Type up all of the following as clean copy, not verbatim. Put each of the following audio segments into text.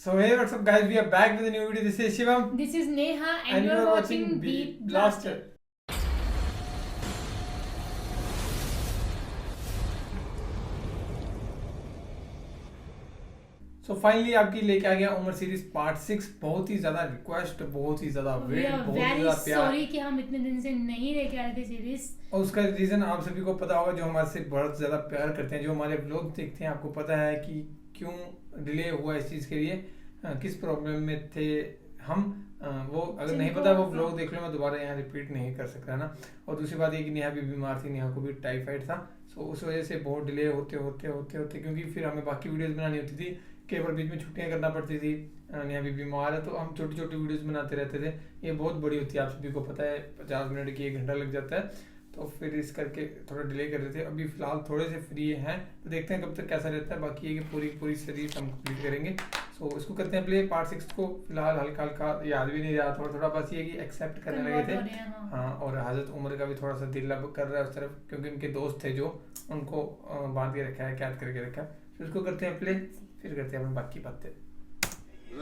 So hey, what's up guys? We are back with a new video. This is Shivam. This is Neha and you are watching Beat Blaster. So finally आपकी लेके आ गया Umar series part 6। बहुत ही ज्यादा request, बहुत ही ज्यादा wait, बहुत ही ज्यादा प्यार। सॉरी कि हम इतने दिन से नहीं लेके आए थे सीरीज। और उसका रीजन आप सभी को पता होगा, जो हमारे से बहुत ज्यादा प्यार करते हैं, जो हमारे व्लॉग देखते हैं, आपको पता है कि क्यों डिले हुआ इस चीज के लिए, किस प्रॉब्लम में थे हम। वो अगर नहीं पता वो व्लॉग देख लो, मैं दोबारा यहाँ रिपीट नहीं कर सकता ना। और दूसरी बात ये कि नेहा भी बीमार थी, नेहा को भी टाइफाइड था। सो उस वजह से बहुत डिले होते होते होते होते क्योंकि फिर हमें बाकी वीडियोस बनानी होती थी, केवल बीच में छुट्टियां करना पड़ती थी। नेहा भी बीमार है तो हम छोटी छोटी वीडियोस बनाते रहते थे। ये बहुत बड़ी होती है, आप सभी को पता है, 50 मिनट की 1 घंटा लग जाता है। तो फिर इस करके थोड़ा डिले कर रहे थे। अभी फिलहाल थोड़े से फ्री हैं, तो देखते हैं कब तक कैसा रहता है। बाकी ये कि पूरी सीरीज हम कंप्लीट करेंगे। सो इसको करते हैं प्ले। पार्ट 6 को फिलहाल हल्का हल्का याद भी नहीं रहा, थोड़ा थोड़ा बस ये कि एक्सेप्ट करने लगे थे। हाँ, और हजरत उमर का भी थोड़ा सा दिल अब कर रहा है उस तरफ, क्योंकि उनके दोस्त थे जो उनको बांध के रखा है, कैद करके रखा है। तो इसको करते हैं प्ले, फिर करते हैं अपन बाकी बातें।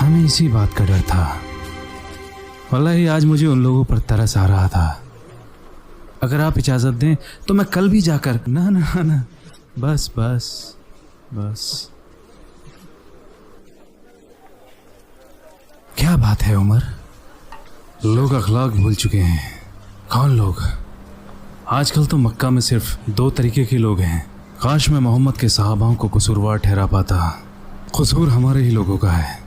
हमें इसी बात का डर था। वल्लाही आज मुझे उन लोगों पर तरस आ रहा था। अगर आप इजाज़त दें तो मैं कल भी जाकर ना ना ना बस बस बस। क्या बात है उमर, लोग अखलाक भूल चुके हैं। कौन लोग? आजकल तो मक्का में सिर्फ 2 तरीके के लोग हैं। काश मैं मोहम्मद के सहाबाओं को कसूरवार ठहरा पाता। कसूर हमारे ही लोगों का है।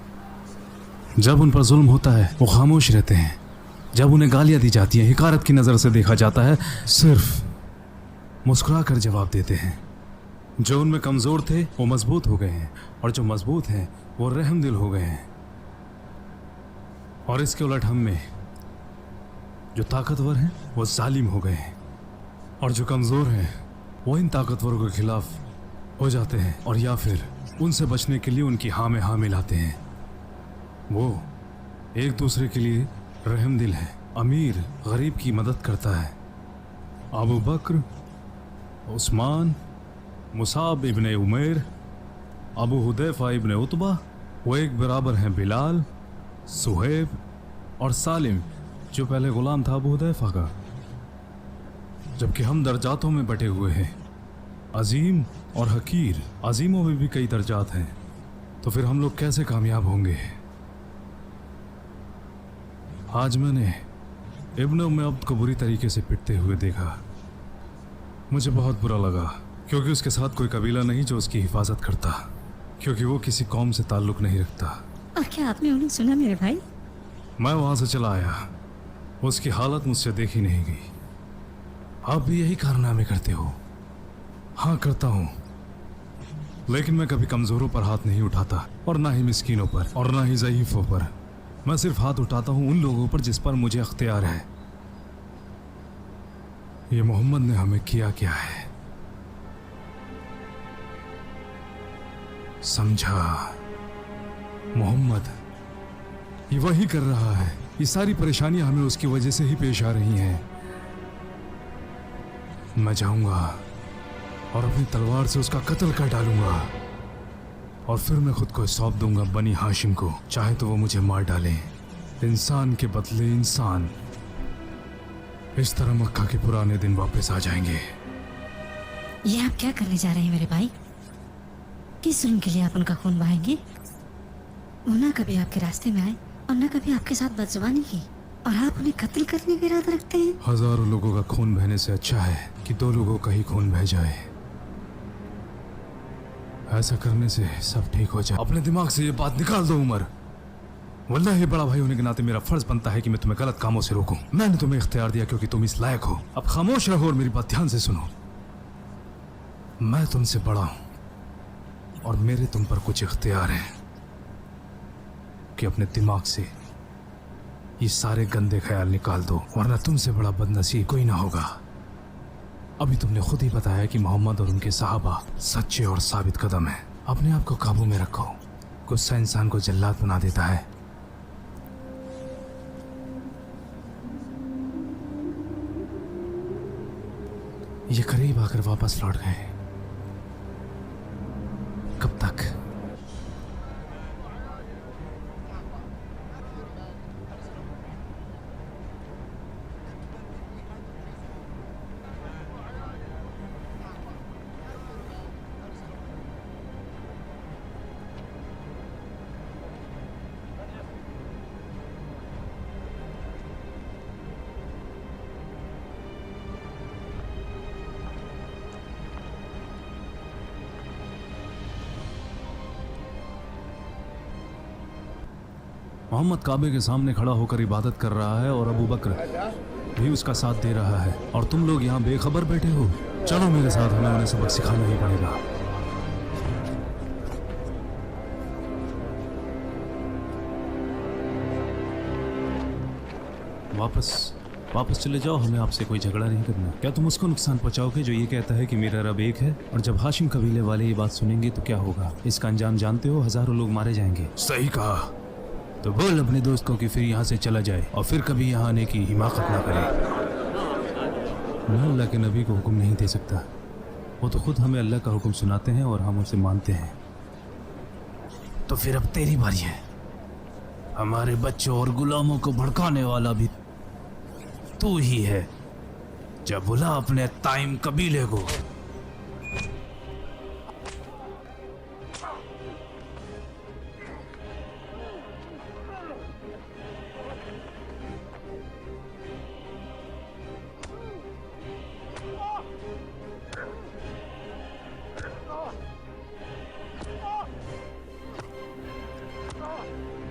जब उन पर जुल्म होता है वो खामोश रहते हैं। जब उन्हें गालियां दी जाती हैं, हिकारत की नज़र से देखा जाता है, सिर्फ मुस्कुरा कर जवाब देते हैं। जो उनमें कमज़ोर थे वो मजबूत हो गए हैं, और जो मजबूत हैं वो रहमदिल हो गए हैं। और इसके उलट हम में जो ताकतवर हैं वो जालिम हो गए हैं, और जो कमज़ोर हैं वो इन ताकतवरों के खिलाफ हो जाते हैं, और या फिर उनसे बचने के लिए उनकी हाँ में हाँ मिलाते हैं। वो एक दूसरे के लिए रहमदिल है। अमीर गरीब की मदद करता है। अबू बकर, उस्मान, मुसाब इब्ने उमैर, अबू हुदैफा इब्ने उतबा, वो एक बराबर हैं बिलाल, सुहेब और सालिम, जो पहले गुलाम था अबू हुदैफा का। जबकि हम दर्जातों में बटे हुए हैं, अजीम और हकीर। अजीमों में भी कई दर्जात हैं, तो फिर हम लोग कैसे कामयाब होंगे? आज मैंने इब्ने उम्मे अब्द को बुरी तरीके से पिटते हुए देखा। मुझे बहुत बुरा लगा, क्योंकि उसके साथ कोई कबीला नहीं जो उसकी हिफाजत करता, क्योंकि वो किसी कौम से ताल्लुक नहीं रखता। और क्या आपने उन्हें सुना मेरे भाई? मैं वहां से चला आया, उसकी हालत मुझसे देखी नहीं गई। आप भी यही कारनामे करते हो? हाँ, करता हूँ, लेकिन मैं कभी कमजोरों पर हाथ नहीं उठाता, और ना ही मिस्कीनों पर, और ना ही ज़ईफों पर। मैं सिर्फ हाथ उठाता हूं उन लोगों पर जिस पर मुझे अख्तियार है। ये मोहम्मद ने हमें किया क्या है, समझा? मोहम्मद ये वही कर रहा है। ये सारी परेशानियां हमें उसकी वजह से ही पेश आ रही हैं। मैं जाऊंगा और अपनी तलवार से उसका कत्ल कर डालूंगा, और फिर मैं खुद को सौंप दूंगा बनी हाशिम को, चाहे तो वो मुझे मार डाले। इंसान के बदले इंसान। इस तरह मक्का के पुराने दिन वापस आ जाएंगे। ये आप क्या करने जा रहे हैं मेरे भाई? किस जुल्म के लिए आप उनका खून बहाएंगे? वो ना कभी आपके रास्ते में आए और ना कभी आपके साथ बदजुबानी की, और आप उन्हें कत्ल करने का इरादा रखते हैं। हजारों लोगों का खून बहने से अच्छा है कि 2 लोगों का ही खून बह जाए। ऐसा करने से सब ठीक हो जाए। अपने दिमाग से ये बात निकाल दो उमर। वल्लाही बड़ा भाई होने के नाते मेरा फर्ज बनता है कि मैं तुम्हें गलत कामों से रोकूं। मैंने तुम्हें इख्तियार दिया क्योंकि तुम इस लायक हो। अब खामोश रहो और मेरी बात ध्यान से सुनो। मैं तुमसे बड़ा हूं और मेरे तुम पर कुछ इख्तियार है कि अपने दिमाग से ये सारे गंदे ख्याल निकाल दो, वरना तुमसे बड़ा बदनसीब कोई ना होगा। अभी तुमने खुद ही बताया कि मोहम्मद और उनके सहाबा सच्चे और साबित कदम हैं। अपने आप को काबू में रखो। गुस्सा इंसान को जल्लाद बना देता है। ये करीब आकर वापस लौट गए। कब तक? मोहम्मद काबे के सामने खड़ा होकर इबादत कर रहा है और अबू बकर भी उसका साथ दे रहा है, और तुम लोग यहाँ बेखबर बैठे हो। चलो मेरे साथ, हमें उन्हें सबक सिखाना ही पड़ेगा। वापस चले जाओ, हमें आपसे कोई झगड़ा नहीं करना। क्या तुम उसको नुकसान पहुंचाओगे जो ये कहता है कि मेरा रब एक है? और जब हाशिम कबीले वाले ये बात सुनेंगे तो क्या होगा? इसका अंजाम जानते हो, हजारों लोग मारे जाएंगे। सही कहा। तो बोल अपने दोस्त को कि फिर यहाँ से चला जाए और फिर कभी यहाँ आने की हिमाकत ना करे। मैं अल्लाह के नबी को हुक्म नहीं दे सकता, वो तो खुद हमें अल्लाह का हुक्म सुनाते हैं और हम उसे मानते हैं। तो फिर अब तेरी बारी है। हमारे बच्चों और गुलामों को भड़काने वाला भी तू ही है। जब बुला अपने ताइम कबीले को।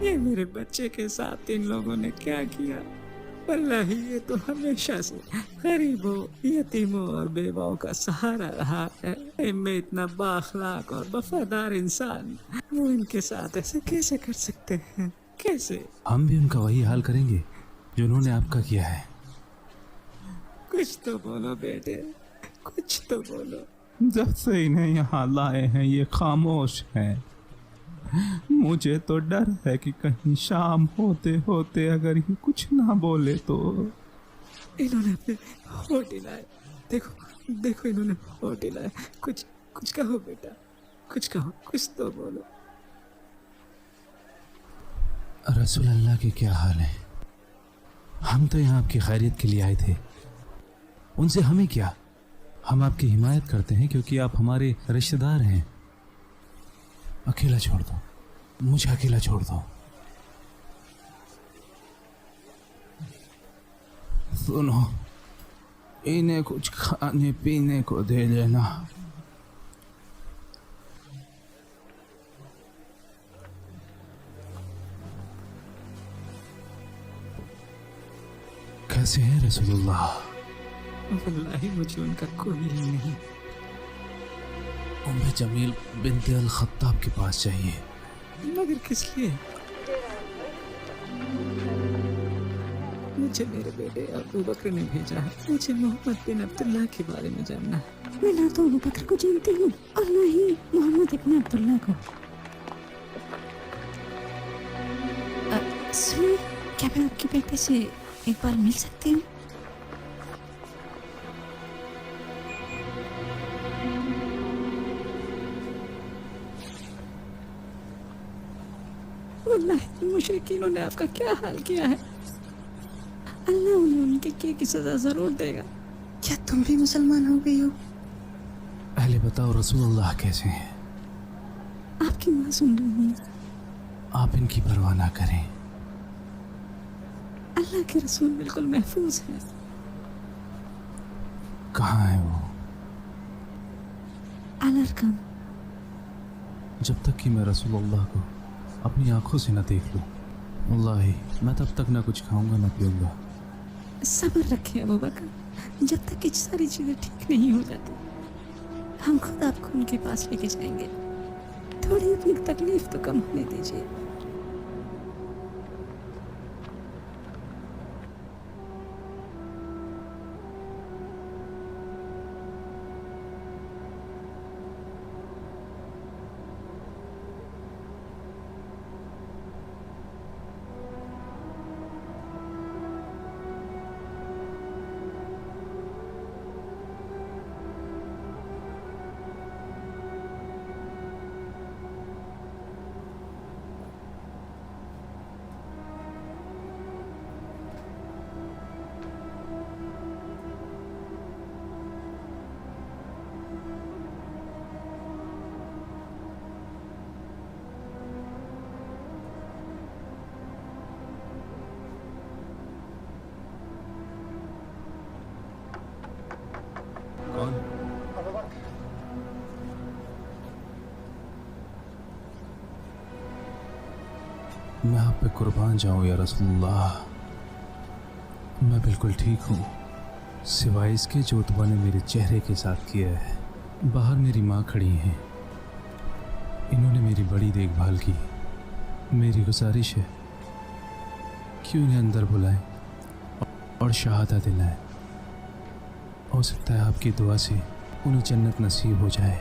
ये मेरे बच्चे के साथ इन लोगों ने क्या किया? वल्लाही ये तो हमेशा से गरीबों, यतीमों और बेवाओं का सहारा रहा है। इनमें इतना बाखलाक और वफादार इंसान, वो इनके साथ ऐसे कैसे कर सकते हैं? कैसे? हम भी उनका वही हाल करेंगे जो उन्होंने आपका किया है। कुछ तो बोलो बेटे, कुछ तो बोलो। जब से इन्हें यहाँ लाए हैं ये खामोश हैं। मुझे तो डर है कि कहीं शाम होते होते अगर ये कुछ ना बोले तो। इन्होंने अपने होठ हिलाए, देखो देखो इन्होंने होठ हिलाए। कुछ कहो बेटा, कुछ कहो, कुछ तो बोलो। रसूल अल्लाह के क्या हाल है? हम तो यहाँ आपकी खैरियत के लिए आए थे। उनसे हमें क्या? हम आपकी हिमायत करते हैं क्योंकि आप हमारे रिश्तेदार हैं। अकेला छोड़ दो, मुझे अकेला छोड़ दो। सुनो, इन्हें कुछ खाने पीने को दे देना। कैसे हैं रसूलुल्लाह? वल्लाही मुझे उनका कोई नहीं। उम्मे जमील बिन्ते अल खत्ताब के पास चाहिए। मगर किस लिए? मुझे मेरे बेटे अबू बकर ने भेजा है। मुझे मोहम्मद बिन अब्दुल्लाह के बारे में जानना है। मैं ना तो अबू बकर को जानती हूँ और ना ही मोहम्मद इब्न अब्दुल्लाह को। सुनिए, क्या मैं आपके बेटे से एक बार मिल सकती हूँ? वल्लाही मुशरिकीनों ने आपका क्या हाल किया है। अल्लाह उन्हें उनके किए की सजा जरूर देगा। क्या तुम भी मुसलमान हो गई हो? पहले बताओ रसूलुल्लाह कैसे हैं? आपकी माँ सुन रही है। आप इनकी परवाह ना करें। अल्लाह के रसूल बिल्कुल महफूज है। कहाँ है वो? अलरकम। जब तक कि मैं रसूलुल्लाह को अपनी आंखों से न देख लूं, वल्लाही मैं तब तक ना कुछ खाऊंगा ना पीऊंगा। सब्र रखिए अबू बकर, जब तक कि सारी चीजें ठीक नहीं हो जाती हम खुद आपको उनके पास लेके जाएंगे। थोड़ी अपनी तकलीफ तो कम होने दीजिए। मैं आप पे कुर्बान जाऊं या रसूलुल्लाह। मैं बिल्कुल ठीक हूँ, सिवाय इसके जो उतबा ने मेरे चेहरे के साथ किया है। बाहर मेरी माँ खड़ी हैं, इन्होंने मेरी बड़ी देखभाल की। मेरी गुजारिश है कि उन्हें अंदर बुलाएं और शहादा दिलाएं। हो सकता है आपकी दुआ से उन्हें जन्नत नसीब हो जाए।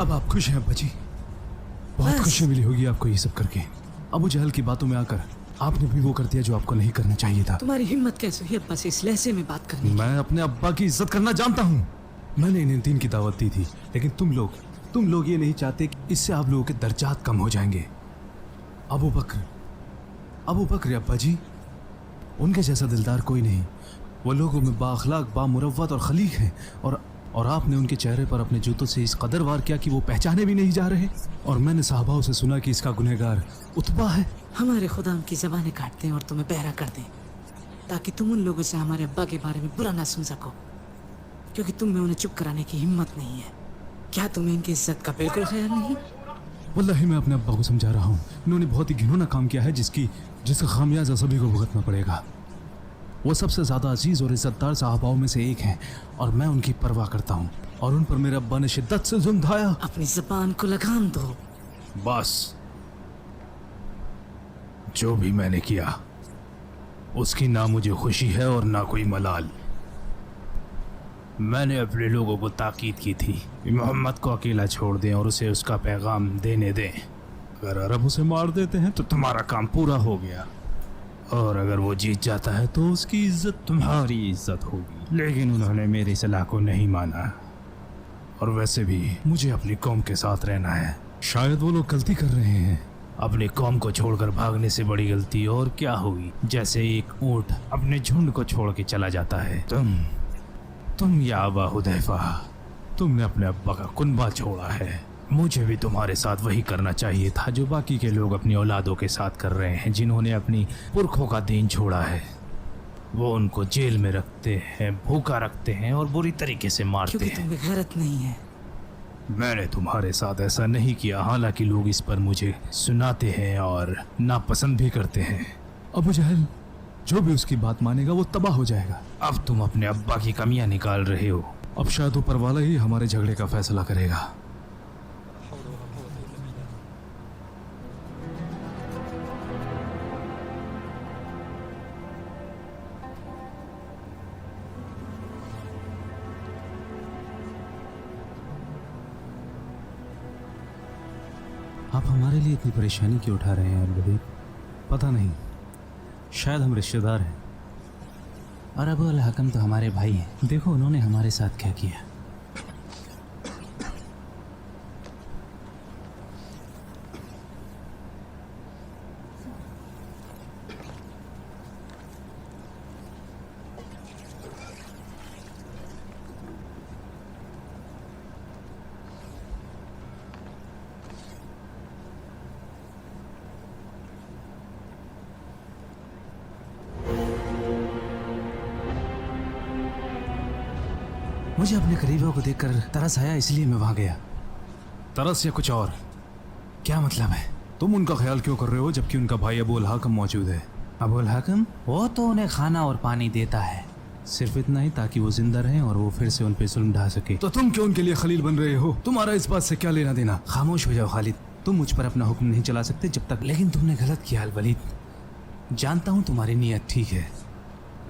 अब आप खुश हैं अब्बा जी? बहुत बस। खुशी मिली होगी आपको ये सब करके। अबू जहल की बातों में आकर आपने भी वो कर दिया जो आपको नहीं करना चाहिए था। तुम्हारी हिम्मत कैसे हुई अब्बा से इस लहजे में बात करने की? मैं अपने अब्बा की इज्जत करना जानता हूँ। मैंने इन्हें दीन की दावत दी थी, लेकिन तुम लोग ये नहीं चाहते कि इससे आप लोगों के दर्जात कम हो जाएंगे। अबू बकर अब्बा जी, उनके जैसा दिलदार कोई नहीं। वो लोगों में बाअखलाक, बामुरव्वत और खलीक हैं, और आपने उनके चेहरे पर अपने जूतों से इस कदर वार किया कि वो पहचाने भी नहीं जा रहे। और मैंने साहबाओं से सुना कि इसका गुनहगार उतबा है। हमारे खुदा उनकी जबानें काट दें और तुम्हें बहरा कर दें, ताकि तुम उन लोगों से हमारे अब्बा के बारे में बुरा ना सुन सको, क्योंकि तुम में उन्हें चुप कराने की हिम्मत नहीं है। क्या तुम्हें इनकी इज्जत का बिल्कुल ख्याल नहीं? वल्लाही मैं अपने अब्बा को समझा रहा हूँ, इन्होंने बहुत ही घिनौना काम किया है जिसका खामियाजा सभी को भुगतना पड़ेगा। वो सबसे ज़्यादा अजीज़ और इज़्ज़तदार साहबाओं में से एक हैं, और मैं उनकी परवाह करता हूँ, और उन पर मेरे अब्बा ने शिद्दत से जुल्म ढाया। अपनी ज़बान को लगाम दो। बस, जो भी मैंने किया उसकी ना मुझे खुशी है और ना कोई मलाल। मैंने अपने लोगों को ताकीद की थी कि मोहम्मद को अकेला छोड़ दें और उसे उसका पैगाम देने दें। अगर अरब उसे मार देते हैं तो तुम्हारा काम पूरा हो गया, और अगर वो जीत जाता है तो उसकी इज्जत तुम्हारी इज्जत होगी। लेकिन उन्होंने मेरी सलाह को नहीं माना, और वैसे भी मुझे अपनी कौम के साथ रहना है। शायद वो लोग गलती कर रहे हैं। अपनी कौम को छोड़कर भागने से बड़ी गलती और क्या होगी। जैसे एक ऊंट अपने झुंड को छोड़ के चला जाता है। तुम या अबा हुदैफा, तुमने अपने अब्बा का कुनबा छोड़ा है। मुझे भी तुम्हारे साथ वही करना चाहिए था जो बाकी के लोग अपनी औलादों के साथ कर रहे हैं, जिन्होंने अपनी पुरखों का दीन छोड़ा है। वो उनको जेल में रखते हैं, भूखा रखते हैं और बुरी तरीके से मारते क्योंकि हैं। तुम्हें गैरत नहीं है। मैंने तुम्हारे साथ ऐसा नहीं किया, हालांकि लोग इस पर मुझे सुनाते हैं और नापसंद भी करते हैं। अबू जहल जो भी उसकी बात मानेगा वो तबाह हो जाएगा। अब तुम अपने अब्बा की कमियां निकाल रहे हो। अब शायद ऊपर वाला ही हमारे झगड़े का फैसला करेगा। आप हमारे लिए इतनी परेशानी क्यों उठा रहे हैं अल-वलीद? पता नहीं, शायद हम रिश्तेदार हैं। और अबू अल-हकम तो हमारे भाई हैं। देखो उन्होंने हमारे साथ क्या किया। मुझे अपने करीबों को देखकर तरस आया, इसलिए मैं वहां गया। तरस या कुछ और? क्या मतलब है? तुम उनका ख्याल क्यों कर रहे हो जबकि उनका भाई अबू अल-हकम मौजूद है? अबू अल-हकम? वो तो उन्हें खाना और पानी देता है, सिर्फ इतना ही ताकि वो जिंदा रहें और वो फिर से उन पे जुल्म ढा सके। तो तुम क्यों उनके लिए खलील बन रहे हो? तुम्हारा इस बात से क्या लेना देना? खामोश हो जाओ खालिद, तुम मुझ पर अपना हुक्म नहीं चला सकते जब तक। लेकिन तुमने गलत किया अल-वलीद। जानता हूँ तुम्हारी नीयत ठीक है,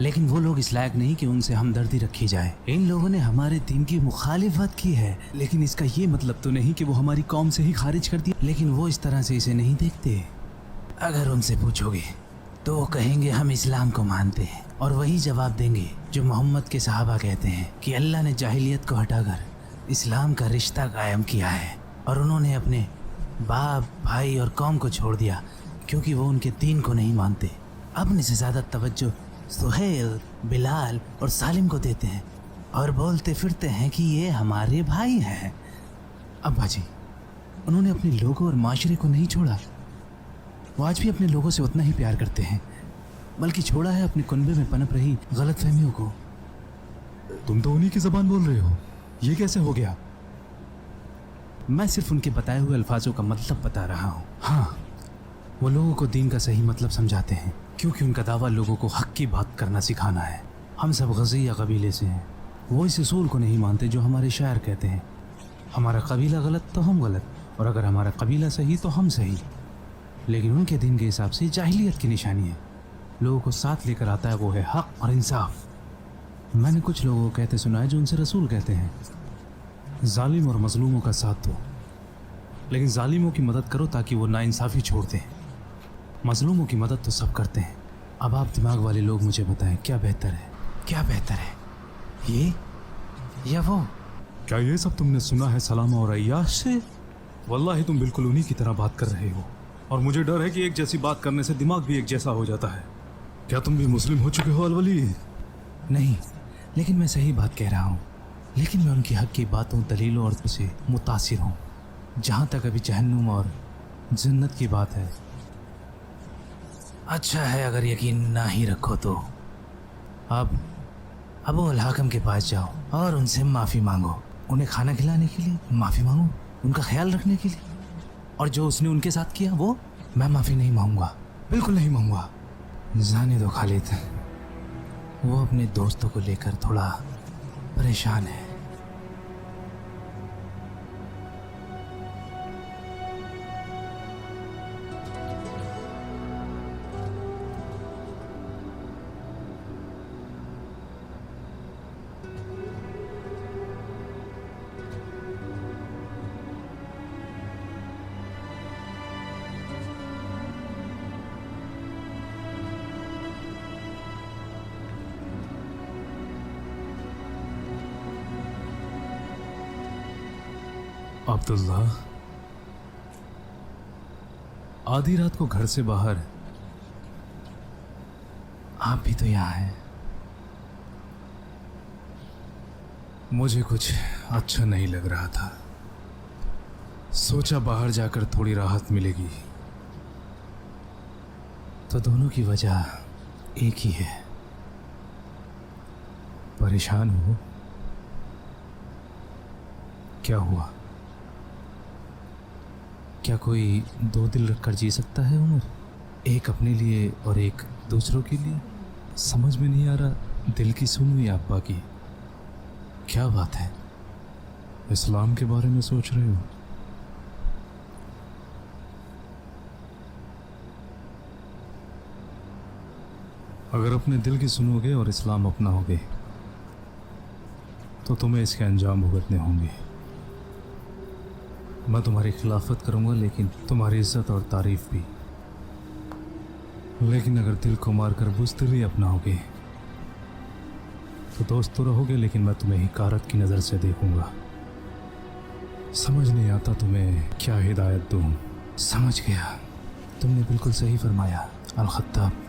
लेकिन वो लोग इस लायक नहीं कि उनसे हमदर्दी रखी जाए। इन लोगों ने हमारे दीन की मुखालिफत की है, लेकिन इसका ये मतलब तो नहीं कि वो हमारी कौम से ही खारिज कर दिया। लेकिन वो इस तरह से इसे नहीं देखते। अगर उनसे पूछोगे तो वो कहेंगे हम इस्लाम को मानते हैं, और वही जवाब देंगे जो मोहम्मद के सहाबा कहते हैं कि अल्लाह ने जाहिलियत को हटाकर इस्लाम का रिश्ता कायम किया है और उन्होंने अपने बाप, भाई और कौम को छोड़ दिया क्योंकि वो उनके दीन को नहीं मानते। अपने से ज़्यादा तवज्जो सुहेल, बिलाल और सालिम को देते हैं और बोलते फिरते हैं कि ये हमारे भाई हैं। अब्बा जी, उन्होंने अपने लोगों और माशरे को नहीं छोड़ा। वो आज भी अपने लोगों से उतना ही प्यार करते हैं, बल्कि छोड़ा है अपने कुनबे में पनप रही गलतफहमियों को। तुम तो उन्हीं की ज़बान बोल रहे हो, ये कैसे हो गया? मैं सिर्फ उनके बताए हुए अल्फाजों का मतलब बता रहा हूँ। हाँ, वो लोगों को दीन का सही मतलब समझाते हैं क्योंकि उनका दावा लोगों को हक की बात करना सिखाना है। हम सब गज़िया कबीले से हैं। वो इस उसूल को नहीं मानते जो हमारे शायर कहते हैं, हमारा कबीला गलत तो हम गलत, और अगर हमारा कबीला सही तो हम सही। लेकिन उनके दीन के हिसाब से जाहिलियत की निशानी है। लोगों को साथ लेकर आता है वो है हक और इंसाफ। मैंने कुछ लोगों को कहते सुना है जो उनसे रसूल कहते हैं, जालिम और मजलूमों का साथ दो, लेकिन जालिमों की मदद करो ताकि वो नाइंसाफ़ी छोड़ दें। मजलूमों की मदद तो सब करते हैं। अब आप दिमाग वाले लोग मुझे बताएं, क्या बेहतर है? क्या बेहतर है, ये या वो? क्या ये सब तुमने सुना है सलामा और अय्याश से? वल्लाही तुम बिल्कुल उन्हीं की तरह बात कर रहे हो, और मुझे डर है कि एक जैसी बात करने से दिमाग भी एक जैसा हो जाता है। क्या तुम भी मुस्लिम हो चुके हो अलवली? नहीं, लेकिन मैं सही बात कह रहा हूँ। लेकिन मैं उनकी हक की बातों, दलीलों और से मुतासिर हूँ। जहाँ तक अभी जहन्नुम और जन्नत की बात है, अच्छा है अगर यकीन ना ही रखो तो अब अबू अल हाकम के पास जाओ और उनसे माफ़ी मांगो। उन्हें खाना खिलाने के लिए माफ़ी मांगो, उनका ख्याल रखने के लिए, और जो उसने उनके साथ किया वो मैं माफ़ी नहीं मांगूंगा, बिल्कुल नहीं मांगूंगा। जाने दो खालिद, वो अपने दोस्तों को लेकर थोड़ा परेशान है। अब्दुल्ला, आधी रात को घर से बाहर, आप भी तो यहाँ हैं। मुझे कुछ अच्छा नहीं लग रहा था। सोचा बाहर जाकर थोड़ी राहत मिलेगी। तो दोनों की वजह एक ही है, परेशान हो? क्या हुआ? क्या कोई दो दिल रखकर जी सकता है उमर? एक अपने लिए और एक दूसरों के लिए? समझ में नहीं आ रहा, दिल की सुन या अब्बा की? क्या बात है? इस्लाम के बारे में सोच रहे हो? अगर अपने दिल की सुनोगे और इस्लाम अपनाओगे तो तुम्हें इसके अंजाम भुगतने होंगे। मैं तुम्हारी खिलाफत करूंगा, लेकिन तुम्हारी इज्जत और तारीफ भी। लेकिन अगर दिल को मारकर बुज़दिल भी अपनाओगे तो दोस्त तो रहोगे, लेकिन मैं तुम्हें हिकारत की नज़र से देखूंगा। समझ नहीं आता तुम्हें क्या हिदायत दूं। समझ गया, तुमने बिल्कुल सही फरमाया अल खत्ताब।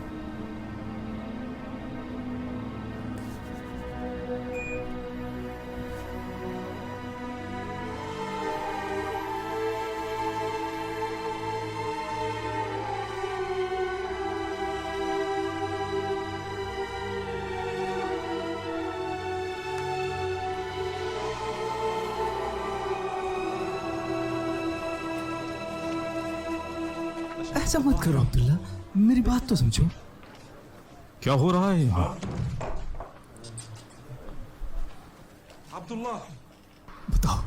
ऐसा मत करो अब्दुल्ला, मेरी बात तो समझो। क्या हो रहा है यहाँ? अब्दुल्ला, बताओ।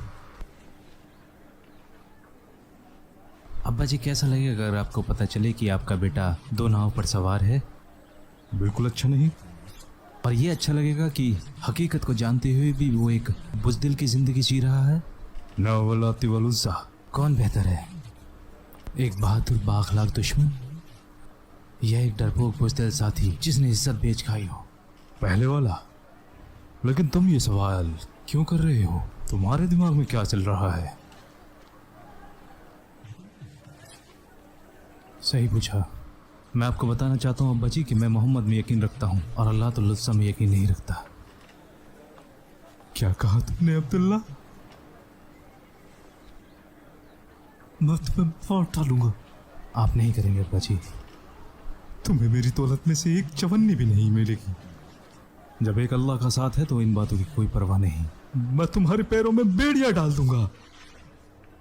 अब्बा जी, कैसा लगेगा अगर आपको पता चले कि आपका बेटा दो नाव पर सवार है? बिल्कुल अच्छा नहीं। और ये अच्छा लगेगा कि हकीकत को जानते हुए भी वो एक बुज़दिल की जिंदगी जी रहा है। ना वलाती वलुज़्ज़ा। कौन बेहतर है, एक बहादुर बाअखलाक दुश्मन या एक डरपोक बुज़दिल साथी जिसने इज्जत बेच खाई हो? पहले वाला। लेकिन तुम ये सवाल क्यों कर रहे हो? तुम्हारे दिमाग में क्या चल रहा है? सही पूछा। मैं आपको बताना चाहता हूँ अब्बा जी कि मैं मोहम्मद में यकीन रखता हूँ और अल्लाह तआला में यकीन नहीं रखता। क्या कहा तुमने अब्दुल्ला? मैं तुम्हें मार डालूंगा। आप नहीं करेंगे अब्बा जी। तुम्हें मेरी दौलत में से एक चवन्नी भी नहीं मिलेगी। जब एक अल्लाह का साथ है तो इन बातों की कोई परवाह नहीं। मैं तुम्हारे पैरों में बेड़ियां डाल दूंगा।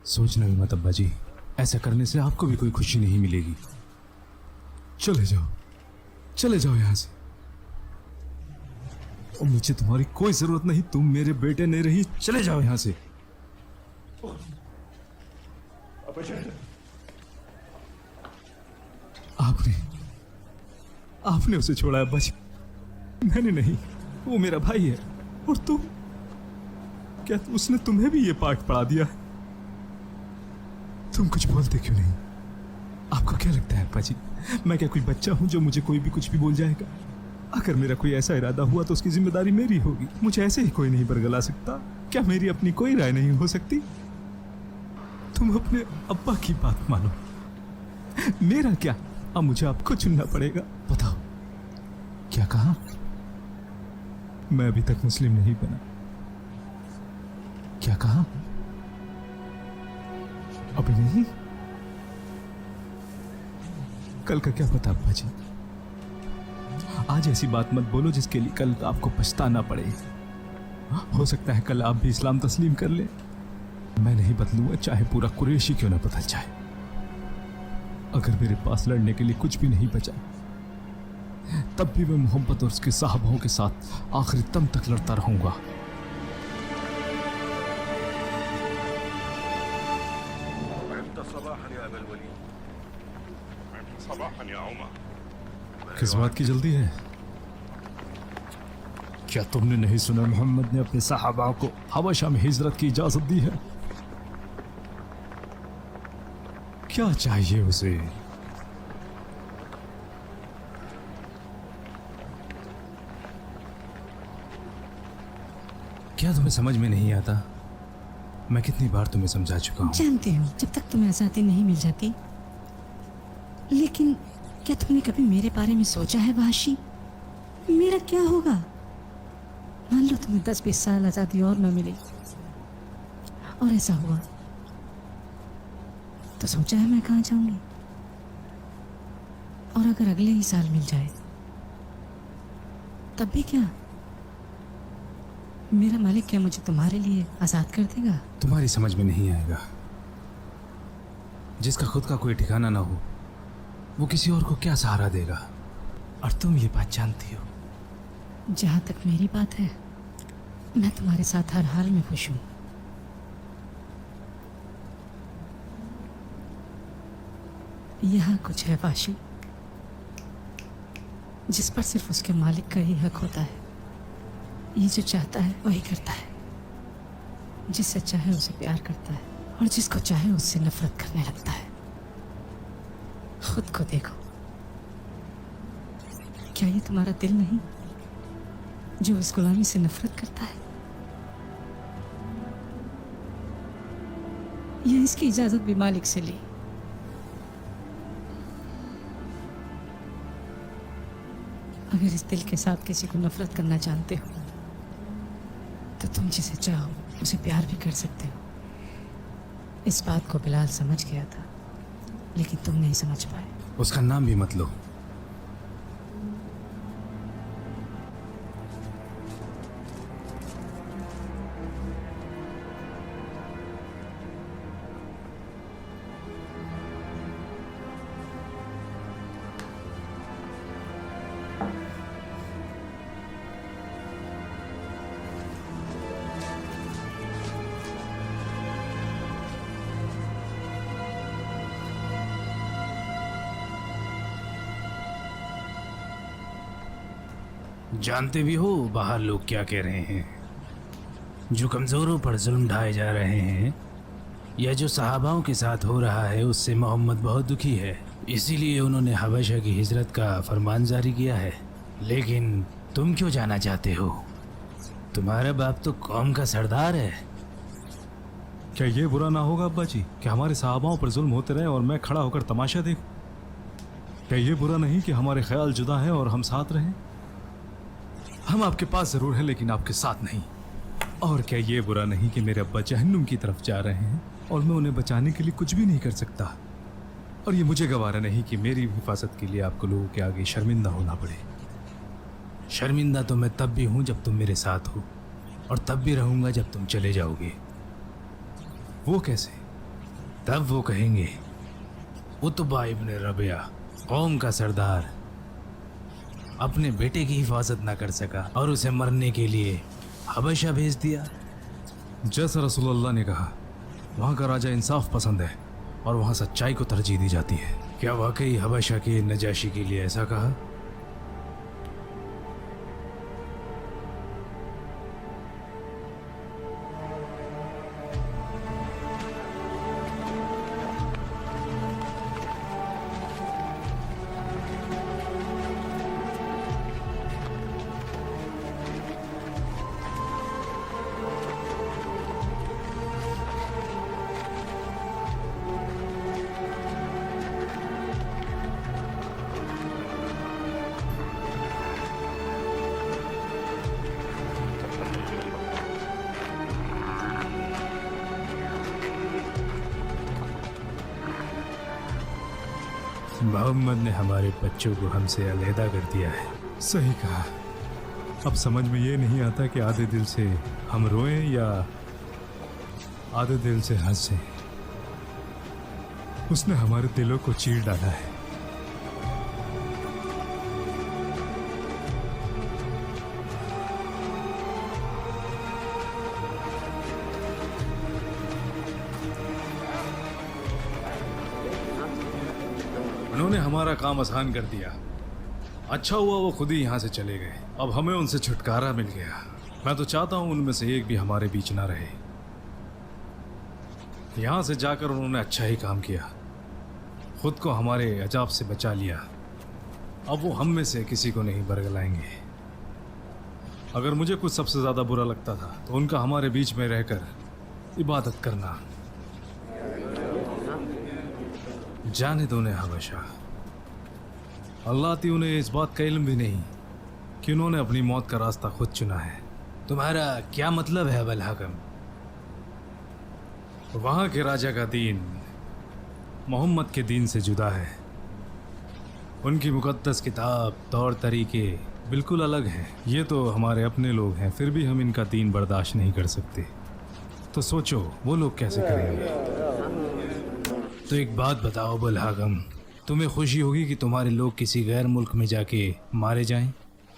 सोचना भी मत अब्बा जी, ऐसा करने से आपको भी कोई खुशी नहीं मिलेगी। चले जाओ, चले जाओ यहां से। और मुझे तुम्हारी कोई जरूरत नहीं, तुम मेरे बेटे नहीं रही। चले जाओ यहां से। आपने उसे छोड़ा अब्बा जी, मैंने नहीं। वो मेरा भाई है। और तुम, क्या उसने तुम्हें भी ये पाठ पढ़ा दिया? तुम कुछ बोलते क्यों नहीं? आपको क्या लगता है अब्बा जी, मैं क्या कोई बच्चा हूं जो मुझे कोई भी कुछ भी बोल जाएगा? अगर मेरा कोई ऐसा इरादा हुआ तो उसकी जिम्मेदारी मेरी होगी। मुझे ऐसे ही कोई नहीं बरगला सकता। क्या मेरी अपनी कोई राय नहीं हो सकती? तुम अपने अब्बा की बात मानो, मेरा क्या? अब मुझे आपको चुनना पड़ेगा। बताओ क्या कहा? मैं अभी तक मुस्लिम नहीं बना। क्या कहा? अभी नहीं? कल का क्या पता अब्बा जी। आज ऐसी बात मत बोलो जिसके लिए कल आपको पछताना पड़े। हो सकता है कल आप भी इस्लाम तस्लीम कर ले। मैं नहीं बदलूंगा, चाहे पूरा कुरैशी क्यों ना बदल जाए। अगर मेरे पास लड़ने के लिए कुछ भी नहीं बचा, तब भी मैं मोहम्मद और उसके साहबाओं के साथ आखिरी दम तक लड़ता रहूंगा। किस बात की जल्दी है? क्या तुमने नहीं सुना मोहम्मद ने अपने साहबाओं को हबशा में हिजरत की इजाजत दी है? क्या चाहिए उसे? क्या तुम्हें समझ में नहीं आता? मैं कितनी बार तुम्हें समझा चुका हूँ। जानती हूँ, जब तक तुम्हें आजादी नहीं मिल जाती। लेकिन क्या तुमने कभी मेरे बारे में सोचा है वाशी? मेरा क्या होगा? मान लो तुम्हें 10-20 साल आजादी और न मिली और ऐसा हुआ तो सोचा है मैं कहाँ जाऊंगी? और अगर अगले ही साल मिल जाए तब भी क्या? मेरा मालिक क्या मुझे तुम्हारे लिए आजाद कर देगा? तुम्हारी समझ में नहीं आएगा। जिसका खुद का कोई ठिकाना ना हो वो किसी और को क्या सहारा देगा? और तुम ये बात जानती हो। जहां तक मेरी बात है, मैं तुम्हारे साथ हर हाल में खुश हूं। यहाँ कुछ है वाशी जिस पर सिर्फ उसके मालिक का ही हक होता है। ये जो चाहता है वही करता है। जिससे चाहे उसे प्यार करता है और जिसको चाहे उससे नफरत करने लगता है। खुद को देखो, क्या ये तुम्हारा दिल नहीं जो इस गुलामी से नफरत करता है? या इसकी इजाजत भी मालिक से ली? अगर इस दिल के साथ किसी को नफरत करना जानते हो तो तुम जिसे चाहो उसे प्यार भी कर सकते हो। इस बात को बिलाल समझ गया था, लेकिन तुम नहीं समझ पाए। उसका नाम भी मत लो। जानते भी हो बाहर लोग क्या कह रहे हैं? जो कमज़ोरों पर जुल्म ढाए जा रहे हैं या जो सहाबाओं के साथ हो रहा है उससे मोहम्मद बहुत दुखी है। इसीलिए उन्होंने हबशा की हिजरत का फरमान जारी किया है। लेकिन तुम क्यों जाना चाहते हो? तुम्हारा बाप तो कौम का सरदार है। क्या ये बुरा ना होगा अब्बा जी कि हमारे साहबाओं पर जुल्म होते रहे और मैं खड़ा होकर तमाशा देखूं? क्या ये बुरा नहीं कि हमारे ख्याल जुदा हैं और हम साथ रहें? हम आपके पास जरूर हैं लेकिन आपके साथ नहीं। और क्या ये बुरा नहीं कि मेरे अब्बा जहन्नुम की तरफ जा रहे हैं और मैं उन्हें बचाने के लिए कुछ भी नहीं कर सकता? और ये मुझे गवारा नहीं कि मेरी हिफाजत के लिए आपको लोगों के आगे शर्मिंदा होना पड़े। शर्मिंदा तो मैं तब भी हूँ जब तुम मेरे साथ हो, और तब भी रहूंगा जब तुम चले जाओगे। वो कैसे? तब वो कहेंगे उतबा इब्न रबिया, कौम का सरदार, अपने बेटे की हिफाजत ना कर सका और उसे मरने के लिए हबशा भेज दिया। जैसा रसूलुल्लाह ने कहा, वहाँ का राजा इंसाफ पसंद है और वहाँ सच्चाई को तरजीह दी जाती है। क्या वाकई हबशा के नजाशी के लिए ऐसा कहा? मोहम्मद ने हमारे बच्चों को हमसे अलहदा कर दिया है। सही कहा। अब समझ में ये नहीं आता कि आधे दिल से हम रोएं या आधे दिल से हंसें। उसने हमारे दिलों को चीर डाला है। उन्होंने हमारा काम आसान कर दिया। अच्छा हुआ वो खुद ही यहाँ से चले गए। अब हमें उनसे छुटकारा मिल गया। मैं तो चाहता हूँ उनमें से एक भी हमारे बीच ना रहे। यहाँ से जाकर उन्होंने अच्छा ही काम किया, खुद को हमारे अजाब से बचा लिया। अब वो हम में से किसी को नहीं बरगलाएंगे। अगर मुझे कुछ सबसे ज़्यादा बुरा लगता था तो उनका हमारे बीच में रहकर इबादत करना। जाने दो उन्हें हबशा। अल्लाह ती उन्हें इस बात का इल्म भी नहीं कि उन्होंने अपनी मौत का रास्ता खुद चुना है। तुम्हारा क्या मतलब है अबुल हकम? वहाँ के राजा का दीन मोहम्मद के दीन से जुदा है। उनकी मुकद्दस किताब, तौर तरीके बिल्कुल अलग हैं। ये तो हमारे अपने लोग हैं, फिर भी हम इनका दीन बर्दाश्त नहीं कर सकते। तो सोचो वो लोग कैसे करेंगे। तो एक बात बताओ अबुल हकम, तुम्हें खुशी होगी कि तुम्हारे लोग किसी गैर मुल्क में जाके मारे जाएं?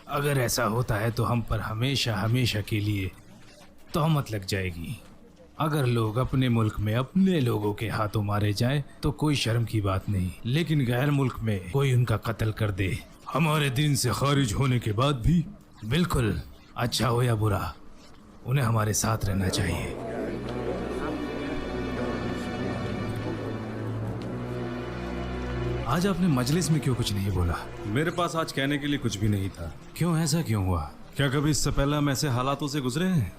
अगर ऐसा होता है तो हम पर हमेशा हमेशा के लिए तहमत लग जाएगी। अगर लोग अपने मुल्क में अपने लोगों के हाथों मारे जाएं तो कोई शर्म की बात नहीं, लेकिन गैर मुल्क में कोई उनका कत्ल कर दे हमारे दीन से खारिज होने के बाद भी, बिल्कुल अच्छा हो या बुरा, उन्हें हमारे साथ रहना चाहिए। आज आपने मजलिस में क्यों कुछ नहीं बोला? मेरे पास आज कहने के लिए कुछ भी नहीं था। क्यों, ऐसा क्यों हुआ? क्या कभी इससे पहले हम ऐसे हालातों से गुजरे हैं?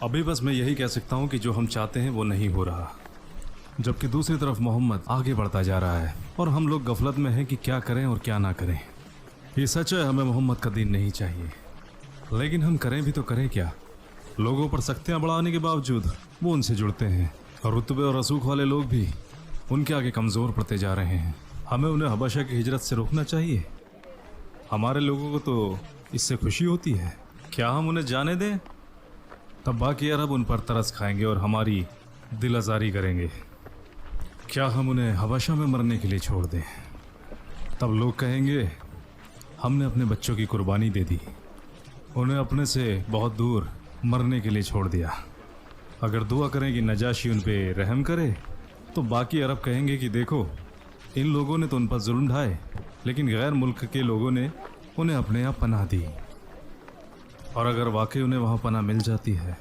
अभी बस मैं यही कह सकता हूँ कि जो हम चाहते हैं वो नहीं हो रहा, जबकि दूसरी तरफ मोहम्मद आगे बढ़ता जा रहा है और हम लोग गफलत में हैं कि क्या करें और क्या ना करें। ये सच है, हमें मोहम्मद का दीन नहीं चाहिए, लेकिन हम करें भी तो करें क्या? लोगों पर सख्तियाँ बढ़ाने के बावजूद वो उनसे जुड़ते हैं और रुतबे और रसूख वाले लोग भी उनके आगे कमज़ोर पड़ते जा रहे हैं। हमें उन्हें हबशा की हिजरत से रोकना चाहिए। हमारे लोगों को तो इससे खुशी होती है। क्या हम उन्हें जाने दें? तब बाकी अरब उन पर तरस खाएंगे और हमारी दिल आज़ारी करेंगे। क्या हम उन्हें हबशा में मरने के लिए छोड़ दें? तब लोग कहेंगे हमने अपने बच्चों की कुर्बानी दे दी, उन्हें अपने से बहुत दूर मरने के लिए छोड़ दिया। अगर दुआ करें कि नजाशी उन पे रहम करे तो बाकी अरब कहेंगे कि देखो, इन लोगों ने तो उन पर जुल्म ढाए, लेकिन गैर मुल्क के लोगों ने उन्हें अपने यहाँ पनाह दी। और अगर वाकई उन्हें वहाँ पनाह मिल जाती है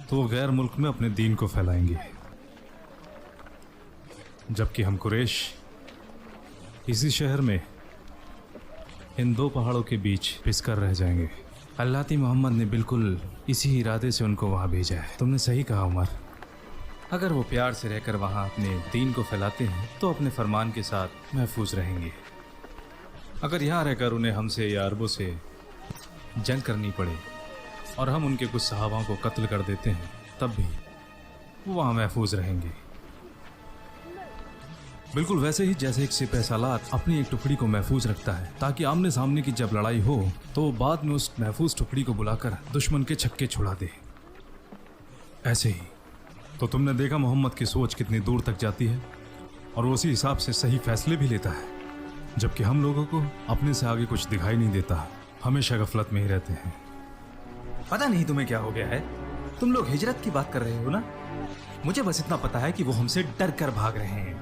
तो वो गैर मुल्क में अपने दीन को फैलाएंगे, जबकि हम कुरैश इसी शहर में इन दो पहाड़ों के बीच पिसकर रह जाएंगे। अल्लाह ती मोहम्मद ने बिल्कुल इसी इरादे से उनको वहाँ भेजा है। तुमने सही कहा उमर। अगर वो प्यार से रहकर वहाँ अपने दीन को फैलाते हैं तो अपने फरमान के साथ महफूज रहेंगे। अगर यहाँ रहकर उन्हें हमसे या अरबों से जंग करनी पड़े और हम उनके कुछ सहाबाओं को कत्ल कर देते हैं तब भी वो वहाँ महफूज रहेंगे। बिल्कुल वैसे ही जैसे एक सिपह सालार अपनी एक टुकड़ी को महफूज रखता है ताकि आमने सामने की जब लड़ाई हो तो वो बाद में उस महफूज टुकड़ी को बुलाकर दुश्मन के छक्के छुड़ा दे। ऐसे ही तो तुमने देखा मोहम्मद की सोच कितनी दूर तक जाती है और वो उसी हिसाब से सही फैसले भी लेता है, जबकि हम लोगों को अपने से आगे कुछ दिखाई नहीं देता, हमेशा गफलत में ही रहते हैं। पता नहीं तुम्हें क्या हो गया है, तुम लोग हिजरत की बात कर रहे हो ना। मुझे बस इतना पता है कि वो हमसे डर कर भाग रहे हैं।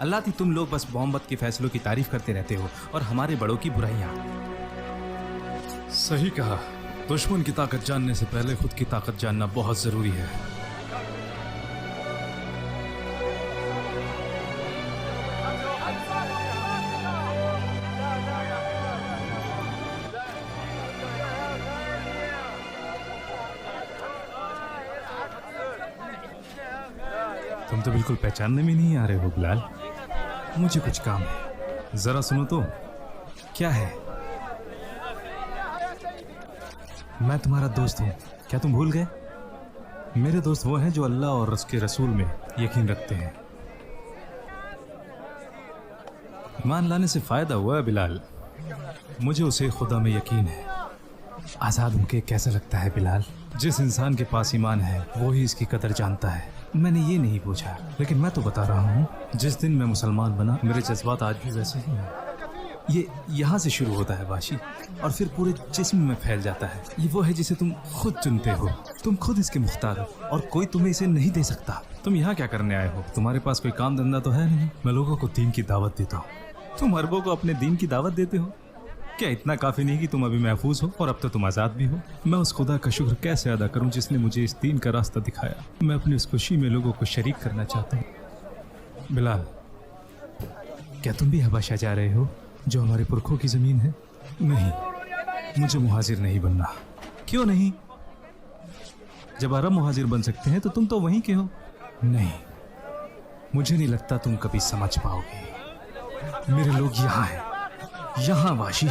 अल्लाह थी तुम लोग बस मोहम्मद के फैसलों की तारीफ करते रहते हो और हमारे बड़ों की बुराइयां। सही कहा, दुश्मन की ताकत जानने से पहले खुद की ताकत जानना बहुत जरूरी है। तुम तो बिल्कुल पहचानने में नहीं आ रहे हो बिलाल। मुझे कुछ काम है, जरा सुनो तो। क्या है? मैं तुम्हारा दोस्त हूँ, क्या तुम भूल गए? मेरे दोस्त वो हैं जो अल्लाह और उसके रसूल में यकीन रखते हैं। ईमान लाने से फायदा हुआ है बिलाल, मुझे उसे खुदा में यकीन है। आज़ाद होके कैसा लगता है बिलाल? जिस इंसान के पास ईमान है वो ही इसकी कदर जानता है। मैंने ये नहीं पूछा, लेकिन मैं तो बता रहा हूँ, जिस दिन मैं मुसलमान बना मेरे जज्बात आज भी वैसे ही हैं। ये यहाँ से शुरू होता है बाशी और फिर पूरे जिस्म में फैल जाता है। ये वो है जिसे तुम खुद चुनते हो, तुम खुद इसके मुख्तार हो और कोई तुम्हें इसे नहीं दे सकता। तुम यहाँ क्या करने आए हो? तुम्हारे पास कोई काम धंधा तो है नहीं? मैं लोगों को दीन की दावत देता हूँ, तुम अरबों को अपने दीन की दावत देते हो। क्या इतना काफी नहीं कि तुम अभी महफूज हो और अब तो तुम आज़ाद भी हो? मैं उस खुदा का शुक्र कैसे अदा करूं जिसने मुझे इस दीन का रास्ता दिखाया। मैं अपनी उस खुशी में लोगों को शरीक करना चाहता हूं। बिलाल, क्या तुम भी हबशा जा रहे हो जो हमारे पुरखों की जमीन है? नहीं, मुझे मुहाजिर नहीं बनना। क्यों नहीं? जब अरब मुहाजिर बन सकते हैं तो तुम तो वहीं के हो। नहीं, मुझे नहीं लगता तुम कभी समझ पाओगे। मेरे लोग यहाँ हैं, यहाँ वाशी।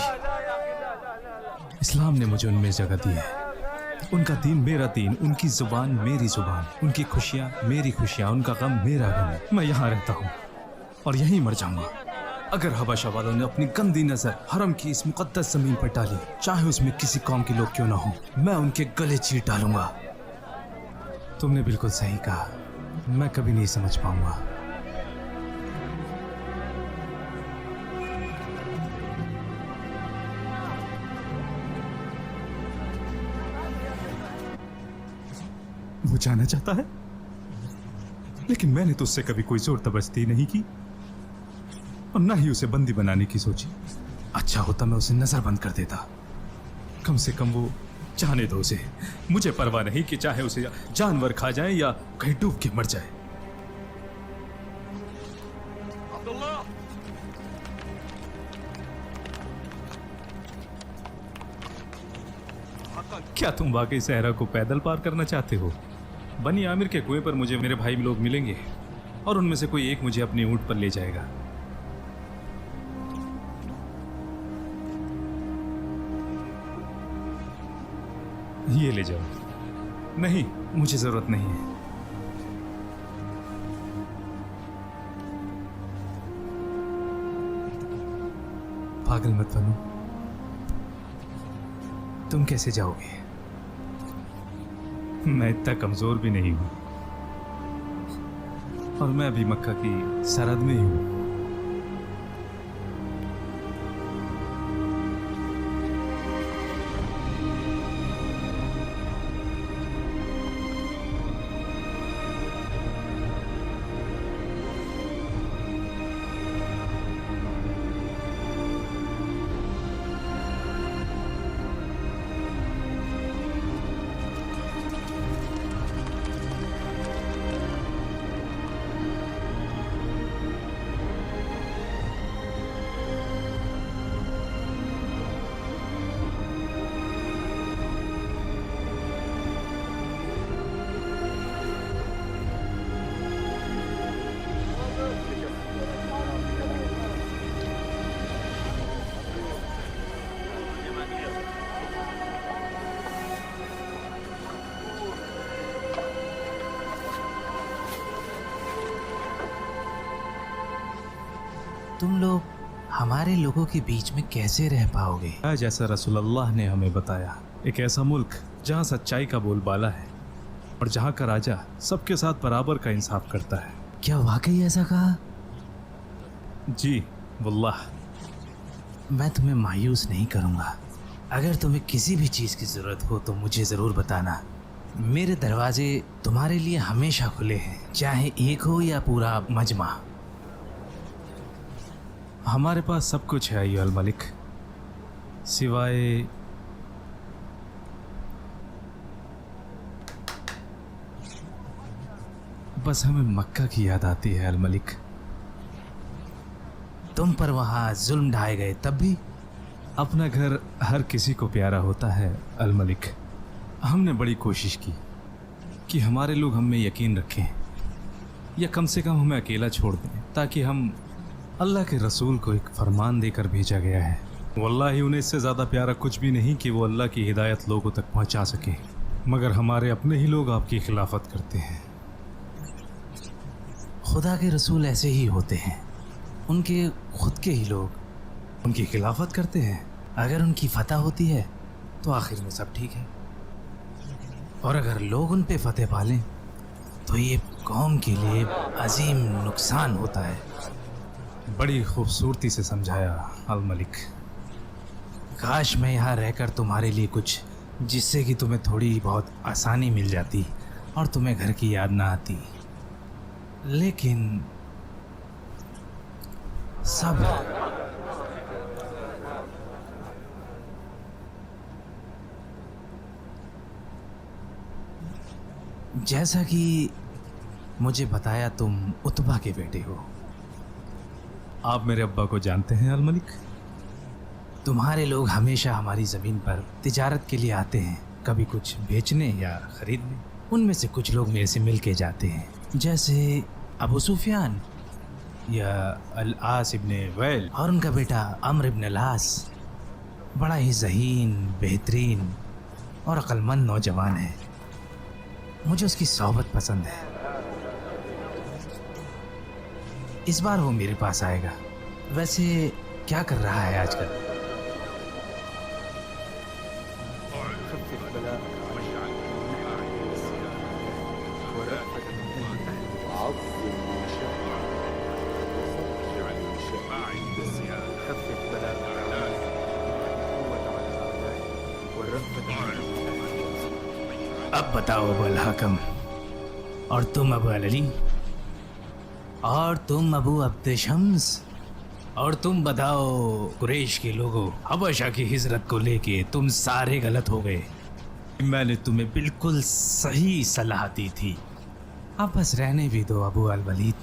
इस्लाम ने मुझे उनमें जगह दी है। उनका दीन मेरा दीन, उनकी जुबान मेरी जुबान, उनकी खुशियाँ मेरी खुशियाँ, उनका गम मेरा गम। मैं यहाँ रहता हूँ और यहीं मर जाऊंगा। अगर हबशा वालों ने अपनी गंदी नजर हरम की इस मुकद्दस जमीन पर डाली, चाहे उसमें किसी कौम के लोग क्यों ना हो, मैं उनके गले चीर डालूंगा। तुमने बिल्कुल सही कहा, मैं कभी नहीं समझ पाऊंगा। वो जाना चाहता है, लेकिन मैंने तो उससे कभी कोई जोर जबरदस्ती नहीं की और ना ही उसे बंदी बनाने की सोची। अच्छा होता मैं उसे नजर बंद कर देता। कम से कम वो जाने दो उसे। मुझे परवाह नहीं कि चाहे उसे जानवर खा जाए या कहीं डूब के मर जाए। क्या तुम वाकई सहरा को पैदल पार करना चाहते हो? बनी आमिर के कुएं पर मुझे मेरे भाई लोग मिलेंगे और उनमें से कोई एक मुझे अपनी ऊंट पर ले जाएगा। ये ले जाओ। नहीं, मुझे जरूरत नहीं है। पागल मत बनो। तुम कैसे जाओगे? मैं इतना कमजोर भी नहीं हूं और मैं अभी मक्का की सरहद में ही हूं। तुम लोग हमारे लोगों के बीच में कैसे रह पाओगे? जैसा रसूलुल्लाह ने हमें बताया, एक ऐसा मुल्क जहाँ सच्चाई का बोलबाला है और जहाँ का राजा सबके साथ बराबर का इंसाफ करता है। क्या वाकई ऐसा कहा? जी वल्लाह। मैं तुम्हें मायूस नहीं करूँगा। अगर तुम्हें किसी भी चीज़ की ज़रूरत हो तो मुझे ज़रूर बताना। मेरे दरवाजे तुम्हारे लिए हमेशा खुले हैं, चाहे एक हो या पूरा मजमा। हमारे पास सब कुछ है अय्युहल मलिक, सिवाय बस हमें मक्का की याद आती है अल मलिक। तुम पर वहाँ जुल्म ढाए गए तब भी? अपना घर हर किसी को प्यारा होता है अल मलिक। हमने बड़ी कोशिश की कि हमारे लोग हम में यकीन रखें, या कम से कम हमें अकेला छोड़ दें, ताकि हम अल्लाह के रसूल को एक फरमान देकर भेजा गया है। वल्लाही उन्हें इससे ज़्यादा प्यारा कुछ भी नहीं कि वो अल्लाह की हिदायत लोगों तक पहुंचा सके, मगर हमारे अपने ही लोग आपकी खिलाफत करते हैं। खुदा के रसूल ऐसे ही होते हैं, उनके खुद के ही लोग उनकी खिलाफत करते हैं। अगर उनकी फतह होती है तो आखिर में सब ठीक है, और अगर लोग उन पे फतेह पालें तो ये कौम के लिए अजीम नुकसान होता है। बड़ी खूबसूरती से समझाया अल मलिक। काश मैं यहाँ रहकर तुम्हारे लिए कुछ, जिससे कि तुम्हें थोड़ी बहुत आसानी मिल जाती और तुम्हें घर की याद ना आती, लेकिन सब जैसा कि मुझे बताया तुम उतबा के बेटे हो। आप मेरे अब्बा को जानते हैं अल मलिक? तुम्हारे लोग हमेशा हमारी ज़मीन पर तिजारत के लिए आते हैं, कभी कुछ बेचने या ख़रीदने। उनमें से कुछ लोग मेरे से मिल के जाते हैं, जैसे अबू सुफियान या अल-आस इब्ने वैल और उनका बेटा अम्र इब्न अल-आस। बड़ा ही ज़हीन, बेहतरीन और अक्लमंद नौजवान है। मुझे उसकी सोहबत पसंद है। इस बार वो मेरे पास आएगा। वैसे क्या कर रहा है आजकल? अब बताओ अबू अल हकम, और तुम अबू अली, और तुम अबू अब्द शम्स, और तुम बताओ कुरैश के लोगों, हबशा की हिजरत को लेके तुम सारे गलत हो गए। मैंने तुम्हें बिल्कुल सही सलाह दी थी। अब बस रहने भी दो अबू अल वलीद।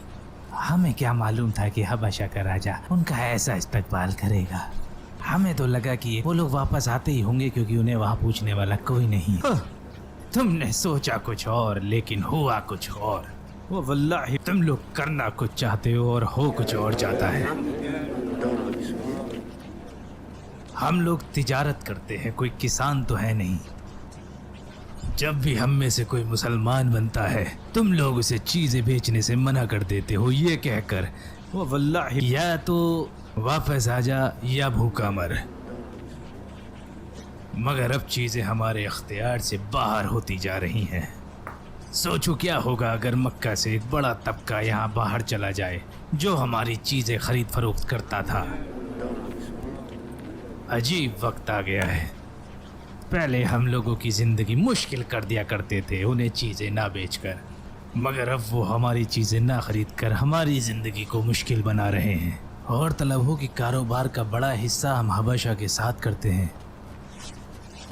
हमें क्या मालूम था कि हबशा का राजा उनका ऐसा इस्तकबाल करेगा। हमें तो लगा कि वो लोग वापस आते ही होंगे, क्योंकि उन्हें वहाँ पूछने वाला कोई नहीं। तुमने सोचा कुछ और लेकिन हुआ कुछ और। वो वल्लाही तुम लोग करना कुछ चाहते हो और हो कुछ और जाता है। हम लोग तिजारत करते हैं, कोई किसान तो है नहीं। जब भी हम में से कोई मुसलमान बनता है, तुम लोग उसे चीजें बेचने से मना कर देते हो, ये कहकर वो वल्लाही या तो वापस आ जा या भूखा मर। मगर अब चीजें हमारे अख्तियार से बाहर होती जा रही हैं। सोचो क्या होगा अगर मक्का से एक बड़ा तबका यहाँ बाहर चला जाए, जो हमारी चीजें खरीद फरोख्त करता था। अजीब वक्त आ गया है। पहले हम लोगों की जिंदगी मुश्किल कर दिया करते थे उन्हें चीजें ना बेचकर, मगर अब वो हमारी चीजें ना खरीद कर हमारी जिंदगी को मुश्किल बना रहे हैं। और तलब हो कि कारोबार का बड़ा हिस्सा हम हबशा के साथ करते हैं।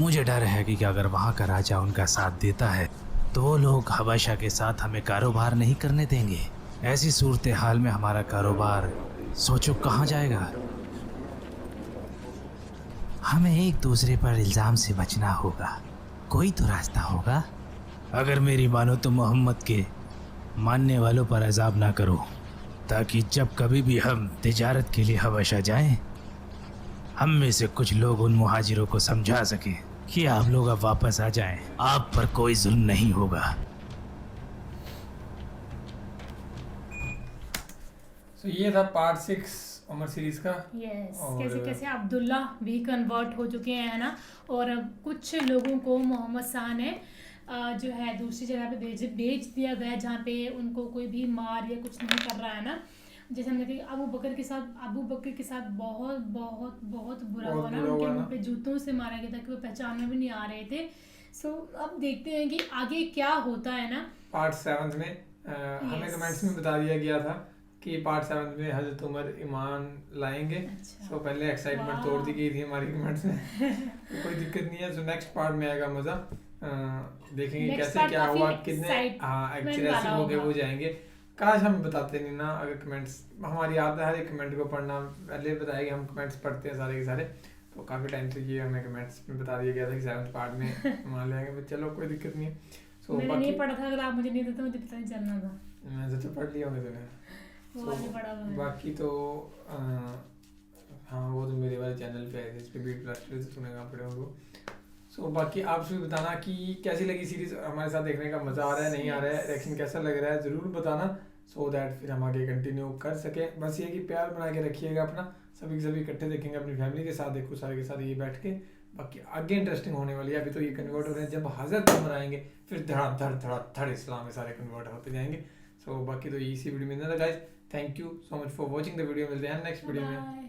मुझे डर है कि अगर वहाँ का राजा उनका साथ देता है तो वो लोग हबशा के साथ हमें कारोबार नहीं करने देंगे। ऐसी सूरत हाल में हमारा कारोबार सोचो कहाँ जाएगा। हमें एक दूसरे पर इल्ज़ाम से बचना होगा, कोई तो रास्ता होगा। अगर मेरी मानो तो मोहम्मद के मानने वालों पर अज़ाब ना करो, ताकि जब कभी भी हम तिजारत के लिए हबशा जाएं, हम में से कुछ लोग उन मुहाजिरों को समझा सकें कि आप लोग अब वापस आ जाएं, आप पर कोई जुल्म नहीं होगा। ये था पार्ट 6 उमर सीरीज का। यस, और- कैसे कैसे अब्दुल्ला भी कन्वर्ट हो चुके हैं, है ना। और अब कुछ लोगों को मोहम्मद शाह ने जो है दूसरी जगह पे भेज दिया गया जहाँ पे उनको कोई भी मार या कुछ नहीं कर रहा है ना। जैसे हमने देखा अबू बकर के साथ बहुत बहुत बहुत बुरा हुआ ना, उनके मुंह पे जूतों से मारा गया था कि वो पहचान में भी नहीं आ रहे थे। सो अब देखते हैं कि आगे क्या होता है ना। पार्ट 7 में हमें Yes. कमेंट्स में बता दिया गया था कि पार्ट 7 में हजरत उमर ईमान लाएंगे। अच्छा। सो पहले एक्साइटमेंट वाह। तोड़ दी गई थी हमारी कमेंट्स में। तो कोई दिक्कत नहीं है। सो नेक्स्ट पार्ट में आएगा मजा। देखेंगे Next कैसे part क्या काफी हुआ, कितने excitement एक्चुअली वाला हो गए होगा। वो जाएंगे। काश हमें बताते नहीं ना, अगर कमेंट्स, हमारी आदत है हर एक कमेंट को पढ़ना। पहले बताया कि हम कमेंट्स पढ़ते हैं सारे के सारे, तो काफ़ी टाइम से ये हमें कमेंट्स में बता दिया गया था कि 7th पार्ट में मान लेंगे। चलो कोई दिक्कत नहीं है। सो मैंने बाकी नहीं पढ़ा था, अगर आप मुझे नहीं देते मुझे पता नहीं चलना था। मैंने तो पढ़ लिया होंगे तूने। वो वाली पढ़ा हुआ है। बाकी तो हाँ वो तो मेरे वाले चैनल पे है जिस पे बीट प्लस पे तुम्हें कहाँ पड़े होंगे। सो बाकी आप भी बताना कि कैसी लगी सीरीज, हमारे साथ देखने का मज़ा आ रहा है नहीं आ रहा है, रिएक्शन कैसा लग रहा है ज़रूर बताना, सो दैट फिर हम आगे कंटिन्यू कर सकें। बस ये कि प्यार बना के रखिएगा अपना, सभी के सभी इकट्ठे देखेंगे अपनी फैमिली के साथ, देखो सारे के साथ ये बैठ के। बाकी आगे इंटरेस्टिंग होने वाली है। अभी तो ये कन्वर्ट हो रहे हैं, जब हज़रत उमर आएंगे फिर धड़ इस्लाम में सारे कन्वर्ट होते जाएंगे। सो बाकी तो इसी वीडियो में guys, thank you so much for watching the video. मिलते हैं नेक्स्ट वीडियो में। Bye.